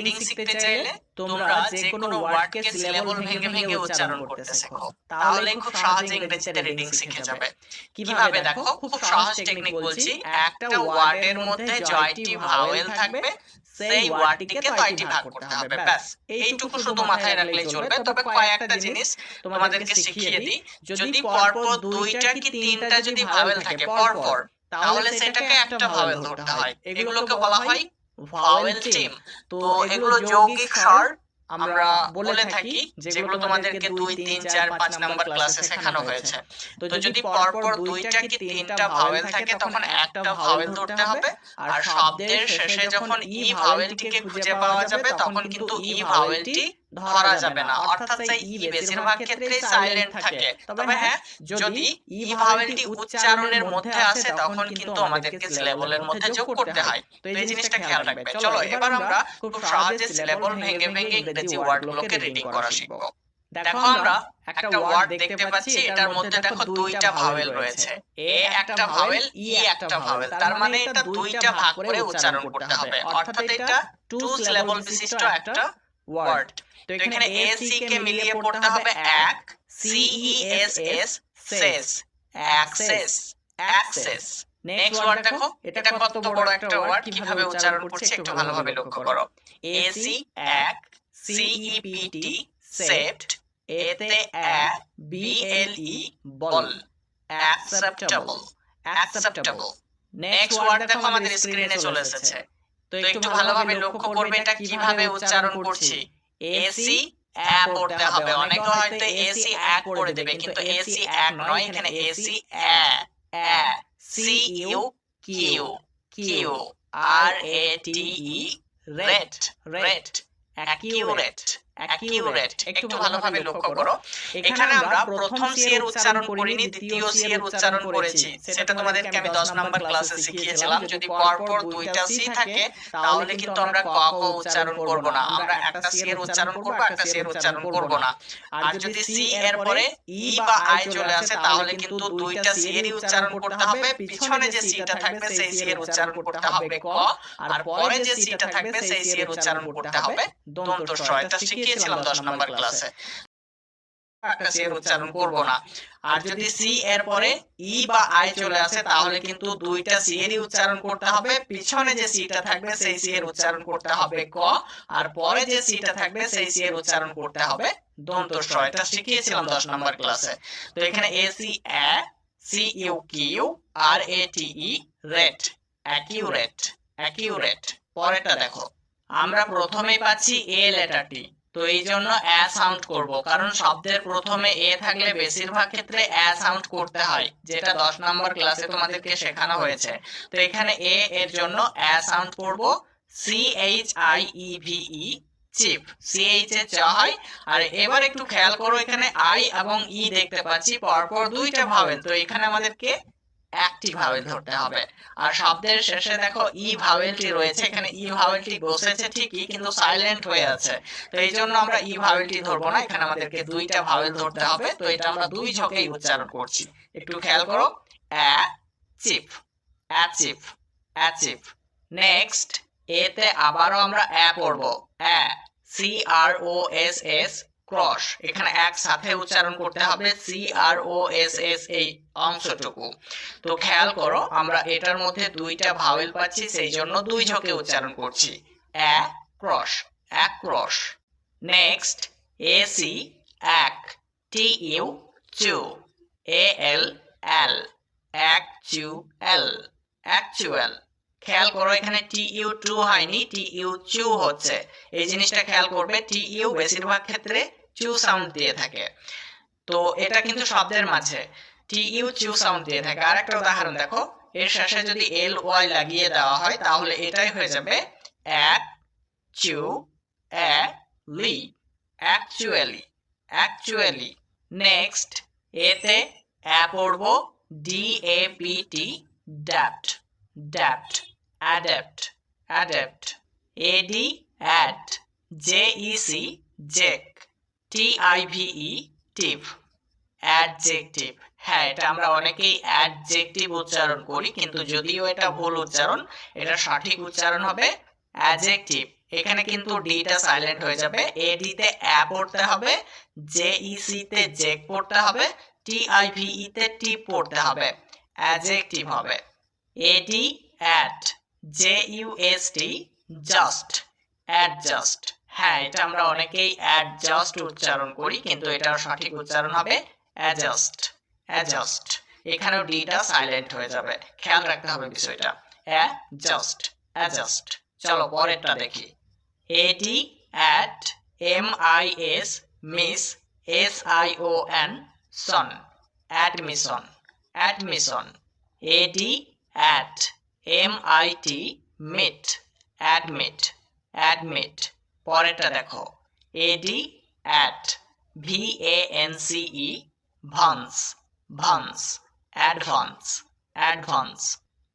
Reading শিখতে চাইলে তোমরা যে কোনো ওয়ার্ডকে সিলেবল ভেঙে ভেঙে উচ্চারণ করতে শেখো, তাহলে খুব সহজে ইংরেজিতে রিডিং শিখে যাবে। কিভাবে দেখো, খুব সহজ টেকনিক বলছি। একটা ওয়ার্ডের মধ্যে জয়টি ভাওয়েল থাকবে, সেই ওয়ার্ডটিকে কয়টি ভাগ করতে হবে, ব্যাস এইটুকু শুধু মাথায় রাখলেই চলবে। তবে কয়েকটা জিনিস তোমাদেরকে শিখিয়ে দিই। যদি পরপর দুইটা কি তিনটা যদি ভাওয়েল থাকে পরপর, তাহলে সেটাকে একটা ভাওয়েল ধরতে হয়। এগুলোকে বলা হয় ভাওয়েল টিম। তো এগুলো যৌগিক স্বর আমরা বলে থাকি, যেগুলো তোমাদেরকে 2, 3, 4, 5 নাম্বার ক্লাসে শেখানো হয়েছে। তো যদি পরপর দুইটা কি তিনটা ভাওয়েল থাকে তখন একটা ভাওয়েল ধরতে হবে, আর শব্দের শেষে যখন ই ভাওয়েলটিকে খুঁজে পাওয়া যাবে তখন কিন্তু ই ভাওয়েলটি ধরা যাবে না, অর্থাৎ সেই ই বেশিরভাগ ক্ষেত্রেই সাইলেন্ট থাকে। তবে হ্যাঁ, যদি ই ভাওয়েলটি উচ্চারণের মধ্যে আসে তখন কিন্তু আমাদেরকে সিলেবলের মধ্যে যোগ করতে হয়। তো এই জিনিসটা খেয়াল রাখবে। চলো এবার আমরা খুব সহজে সিলেবল ভেঙে ভেঙে ইংরেজি ওয়ার্ডগুলোকে রিডিং করা শিখব। দেখো আমরা একটা ওয়ার্ড দেখতে পাচ্ছি, এটার মধ্যে দেখো দুইটা ভাওয়েল রয়েছে। এ একটা ভাওয়েল, ই একটা ভাওয়েল। তার মানে এটা দুইটা ভাগ করে উচ্চারণ করতে হবে, অর্থাৎ এটা টু সিলেবল বিশিষ্ট একটা ওয়ার্ড। তো এখানে এ সি কে মিলিয়ে পড়তে হবে এক, সি ই এস এস, সেস, অ্যাক্সেস, অ্যাক্সেস। নেক্সট ওয়ার্ড দেখো, এটা কত বড় একটা ওয়ার্ড, কিভাবে উচ্চারণ করছি একটু ভালোভাবে লক্ষ্য করো। এ সি এক, সি ই পি টি সেপ্ট, এতে অ্যা, বি এল ই বল, অ্যাকসেপ্টেবল, অ্যাকসেপ্টেবল। নেক্সট ওয়ার্ড দেখো আমাদের স্ক্রিনে চলে এসেছে। তো একটু ভালোভাবে লক্ষ্য করবে এটা কিভাবে উচ্চারণ করছি। এসি অ্যা পড়তে হবে। অনেকে হয়তো এসি এক করে দেবে, কিন্তু এসি এক নয়, এখানে এসি অ্যা, অ্যা। C U Q, Q. R A T E rate, rate. Accurate, accurate. একটু ভালোভাবে লক্ষ্য করো। এখানে আমরা প্রথম সি এর উচ্চারণ করিনি, দ্বিতীয় সি এর উচ্চারণ করেছি। সেটা তোমাদেরকে আমি 10 নাম্বার ক্লাসে শিখিয়েছিলাম। যদি পরপর দুইটা সি থাকে তাহলে কিন্তু আমরা ক ক উচ্চারণ করব না। আমরা একটা সি এর উচ্চারণ করব, একটা সি এর উচ্চারণ করব না। আর যদি সি এর পরে ই বা আই চলে আসে তাহলে কিন্তু দুইটা সি এরই উচ্চারণ করতে হবে। পিছনে যে সিটা থাকবে সেই সি এর উচ্চারণ করতে হবে ক, আর পরে যে সিটা থাকবে সেই সি এর উচ্চারণ করতে হবে দন্ত স। এটা শিখিয়েছিলাম 10 নাম্বার ক্লাসে। একটা সি এর উচ্চারণ করব না। আর যদি সি এর পরে ই বা আই চলে আসে তাহলে কিন্তু দুইটা সি এরই উচ্চারণ করতে হবে। পিছনে যে সিটা থাকবে সেই সি এর উচ্চারণ করতে হবে ক, আর পরে যে সিটা থাকবে সেই সি এর উচ্চারণ করতে হবে দন্ত স। এটা শিখিয়েছিলাম 10 নাম্বার ক্লাসে। তো এখানে এ সি অ্যা, C U Q, R A T E rate, accurate, accurate. পরেরটা দেখো, আমরা প্রথমেই পাচ্ছি এ লেটারটি। তো এই জন্য অ্যা সাউন্ড করব, কারণ শব্দের প্রথমে এ থাকলে বেশিরভাগ ক্ষেত্রে অ্যা সাউন্ড করতে হয়, যেটা 10 নম্বর ক্লাসে তোমাদেরকে শেখানো হয়েছে। তো এখানে এ এর জন্য অ্যা সাউন্ড করব, C H I E V E, চিপ। সি এইচ এ চ হয়। আর এবার একটু খেয়াল করো, এখানে আই এবং ই দেখতে পাচ্ছি পরপর দুইটা ভাওয়েল। তো এখানে আমাদেরকে একটি ভাওয়েল ধরতে হবে। আর শব্দের শেষে দেখো ই ভাওয়েলটি রয়েছে, এখানে ই ভাওয়েলটি বসেছে ঠিকই, কিন্তু সাইলেন্ট হয়ে আছে। তো এই জন্য আমরা ই ভাওয়েলটি ধরবো না, এখানে আমাদেরকে দুইটা ভাওয়েল ধরতে হবে। তো এটা আমরা দুই ঝোঁকেই উচ্চারণ করছি। একটু খেয়াল করো, অ্যা চিপ, অ্যাচিপ, অ্যাচিপ। নেক্সট এতে আবারও আমরা অ্যা পড়ব, অ্যা, সি আর ও এস এস, ক্রস। এখানে একসাথে উচ্চারণ করতে হবে সি আর ও এস এস এই অংশটুকু। তো খেয়াল করো, আমরা এটার মধ্যে দুইটা ভাওয়েল পাচ্ছি, সেই জন্য দুই ঝোঁকে উচ্চারণ করছি, a cross, across. Next A C এক, টি ইউ চু, এ এল এল, অ্যাকচুয়াল, অ্যাকচুয়াল। খেয়াল করো এখানে টি ইউ টু হয়নি, টি ইউ চু হচ্ছে। এই জিনিসটা খেয়াল করবে, টি ইউ বেশিরভাগ ক্ষেত্রে চু সাউন্ড দিয়ে থাকে। তো এটা কিন্তু শব্দের মাঝে টি ইউ চু সাউন্ড দিয়ে থাকে। আরেকটা উদাহরণ দেখো, এর শেষে যদি এল ওয়াই লাগিয়ে দেওয়া হয় তাহলে এটাই হয়ে যাবে এক চু এ লি, অ্যাকচুয়ালি, অ্যাকচুয়ালি। নেক্সট এতে অ্যা পড়ব, D A P T, dapt, dapt, adapt, adapt. A D ad, J E C jec, T I V E tive, adjective. হ্যাঁ, এটা আমরা অনেকেই অ্যাডজেক্টিভ উচ্চারণ করি, কিন্তু যদিও এটা ভুল উচ্চারণ, এটা সঠিক উচ্চারণ হবে অ্যাডজেক্টিভ। এখানে কিন্তু ডিটা সাইলেন্ট হয়ে যাবে। এডি তে পড়তে হবে, জেইসি তে জেক পড়তে হবে, টিআইভিই তে টিপ পড়তে হবে, অ্যাডজেক্টিভ হবে। এডি অ্যাট, জেইউএসটি জাস্ট, অ্যাডজাস্ট। হ্যাঁ, এটা আমরা অনেকেই অ্যাডজাস্ট উচ্চারণ করি, কিন্তু এটার সঠিক উচ্চারণ হবে অ্যাডজাস্ট, অ্যাডজাস্ট। এখানেও ডিটা সাইলেন্ট হয়ে যাবে, খেয়াল রাখতে হবে বিষয়টা। Adjust, adjust. চলো পরেরটা দেখি। A D ad, M I S mis, S I O N sion, admission, admission. A D ad, M I T mit, admit, admit. পরেরটা দেখো। A D ad, V A N C E vance, vance, advance, advance.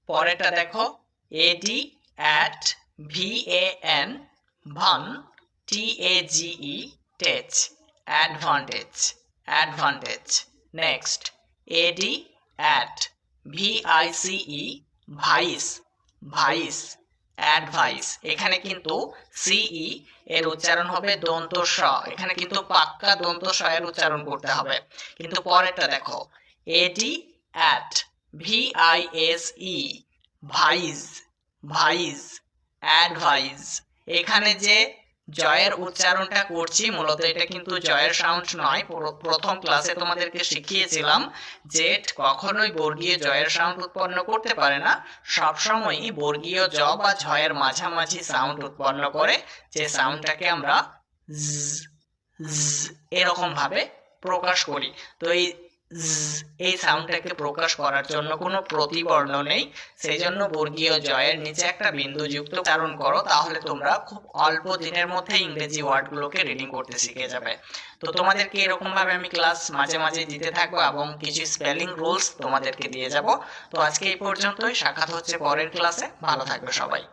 পরেরটা দেখো। A D ad, V A N van, T A G E tage, advantage, advantage. Next. A D ad, V I C E vice, vice, advice. এখানে কিন্তু সিই এর উচ্চারণ হবে দন্ত স, এখানে কিন্তু পাক্কা দন্ত স এর উচ্চারণ করতে হবে। কিন্তু পরেরটা দেখো। A D at, ভিআইএসই vice, vice, advice. এখানে যে জয়ের উচ্চারণটা করছি মূলত এটা কিন্তু জয়ের সাউন্ড নয়। প্রথম ক্লাসে তোমাদেরকে শিখিয়েছিলাম যে কখনোই বর্গীয় জয়ের সাউন্ড উৎপন্ন করতে পারে না, সবসময়ই বর্গীয় জ বা ঝয়ের মাঝামাঝি সাউন্ড উৎপন্ন করে, যে সাউন্ডটাকে আমরা এরকম ভাবে প্রকাশ করি। তো এই সাউন্ডটাকে প্রকাশ করার জন্য কোনো প্রতিবর্ণ নেই, সেই জন্য বর্গীয় জয়ের নিচে একটা বিন্দু যুক্ত উচ্চারণ করো, তাহলে তোমরা খুব অল্প দিনের মধ্যে ইংরেজি ওয়ার্ডগুলোকে রিডিং করতে শিখে যাবে। তো তোমাদেরকে এরকম ভাবে আমি ক্লাস মাঝে মাঝে দিতে থাকবো এবং কিছু স্পেলিং রুলস তোমাদেরকে দিয়ে যাব। তো আজকে এই পর্যন্তই, সাক্ষাৎ হচ্ছে পরের ক্লাসে। ভালো থাকবে সবাই।